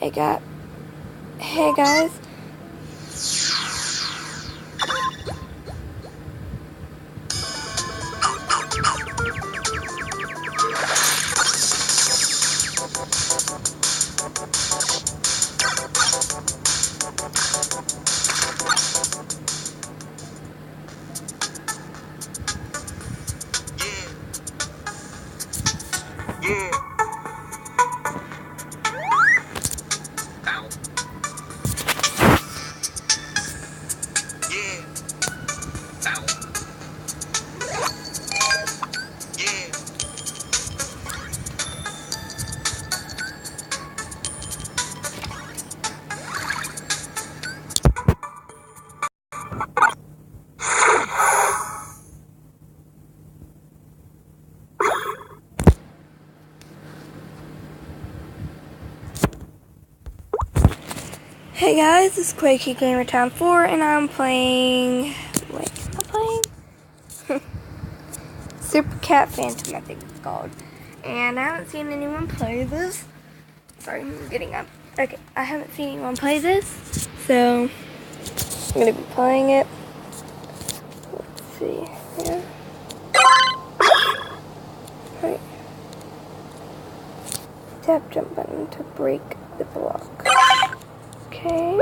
Hey guys. Hey guys, this is Quakey Gamer Town 4 and I'm playing Super Cat Phantom, I think it's called. And I haven't seen anyone play this. Sorry, I'm getting up. Okay, I haven't seen anyone play this, so I'm gonna be playing it. Let's see here. Right. Tap jump button to break the block. Okay.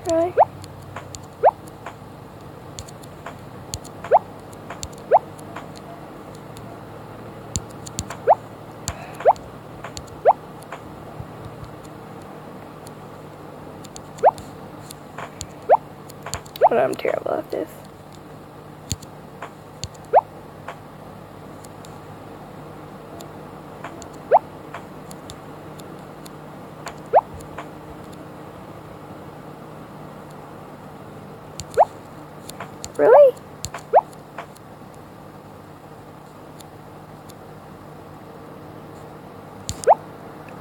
Really? Oh, I'm terrible at this. Really?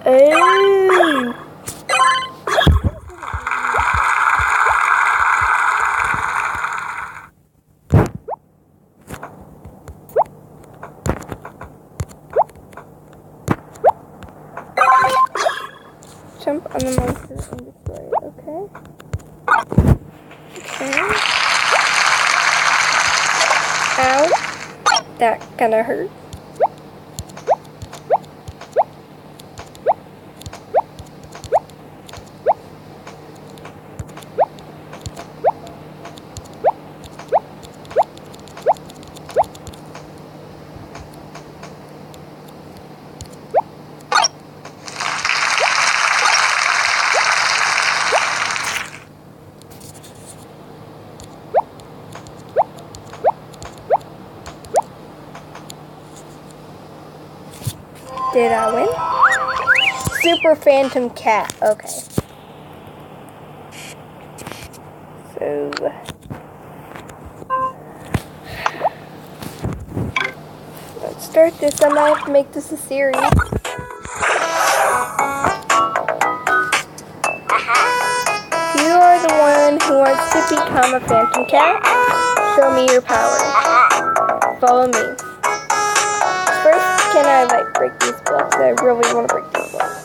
Oh. Jump on the monster and destroy it, okay? Okay. Ow. That kinda hurt. Did I win? Super Phantom Cat. Okay. So let's start this. I might have to make this a series. If you are the one who wants to become a Phantom Cat, show me your power. Follow me. First, can I break these blocks? I really want to break these blocks.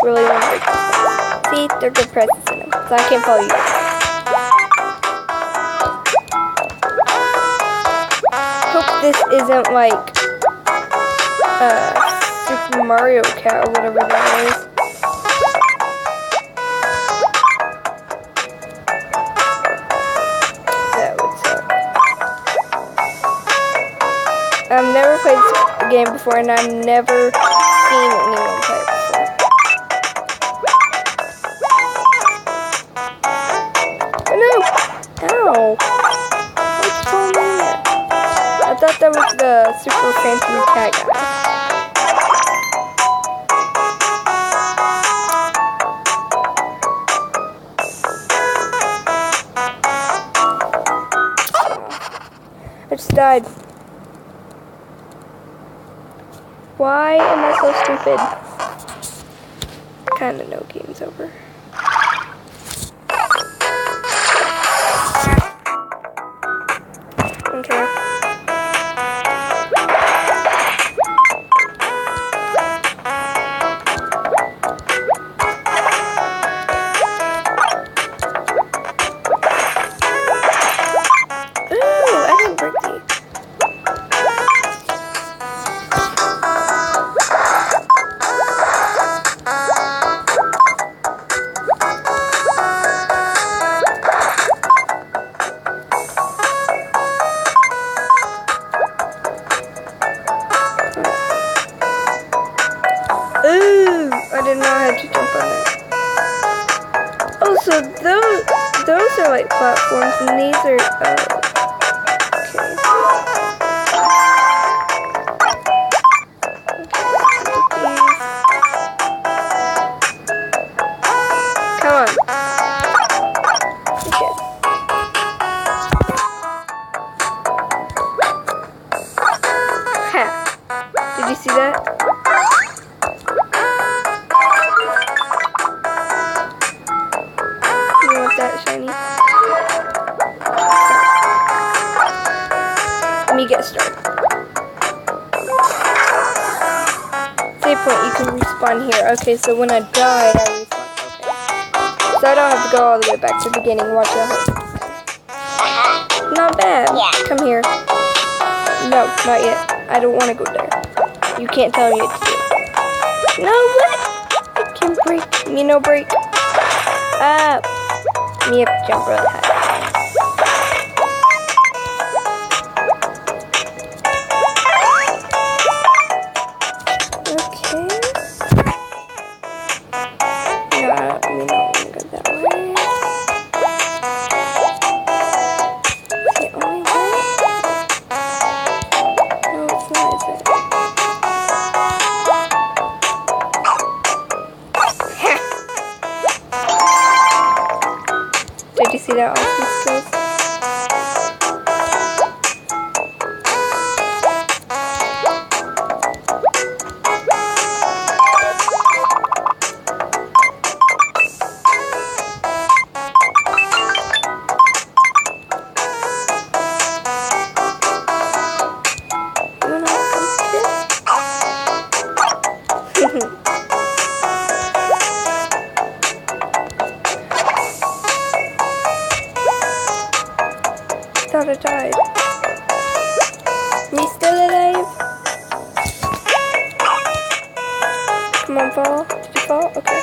Really want to break these blocks. See, they're good presses in them, so I can't follow you. Hope this isn't like Super Mario Cat or whatever that is. That would suck. I've never played this game before, and I've never seen anyone play it before. Oh no! Ow! What's going on there? I thought that was the Super Phantom Cat guy. I just died. Why am I so stupid? Kinda know game's over. Okay. Ooh, I didn't break these. Ooh, I didn't know how to jump on it. Oh, so those are like platforms, and these are okay. Come on. Okay. Ha! Did you see that? That shiny. Let me get started. Save point, you can respawn here. Okay, so when I die, I respawn. Okay. So I don't have to go all the way back to the beginning. Watch out. Not bad. Come here. No, not yet. I don't want to go there. You can't tell me what to do. No, what? I can break. Me no break. Me have to jump really high. Okay. No, we don't want to go that way. The only way? No, it's not, is it? Did you see that awesome skills? Thought I died. Me still alive? Come on, fall. Did you fall? Okay.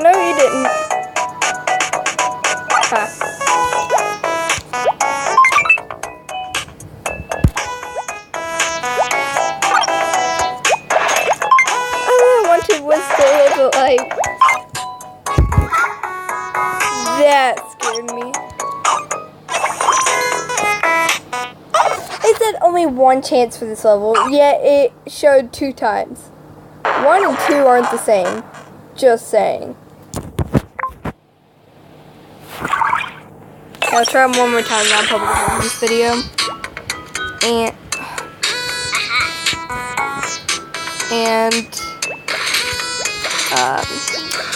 No, you didn't. Ha. All I wanted was to live alive. That scared me. It said only one chance for this level, yet it showed 2 times. 1 and 2 aren't the same. Just saying. I'll try one more time, and I'll probably end this video. And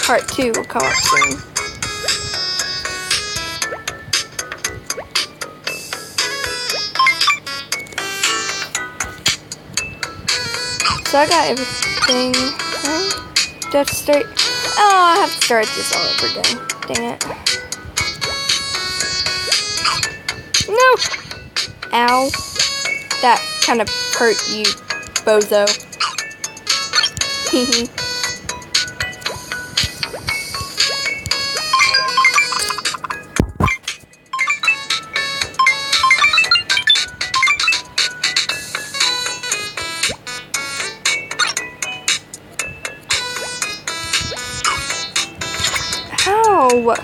part 2 will come up soon. So I got everything, right? Do I have to start? Oh, I have to start this all over again. Dang it. No! Ow. That kind of hurt you, bozo. Hehe. Ow!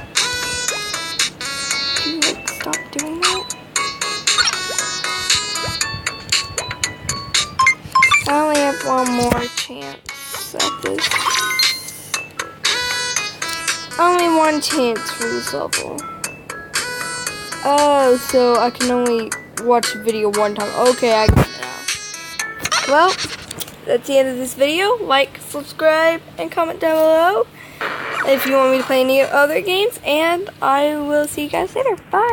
Can you stop doing that? I only have one more chance at this. Only one chance for this level. Oh, so I can only watch the video one time. Okay, I get it now. Well, that's the end of this video. Like, subscribe, and comment down below if you want me to play any other games. And I will see you guys later. Bye.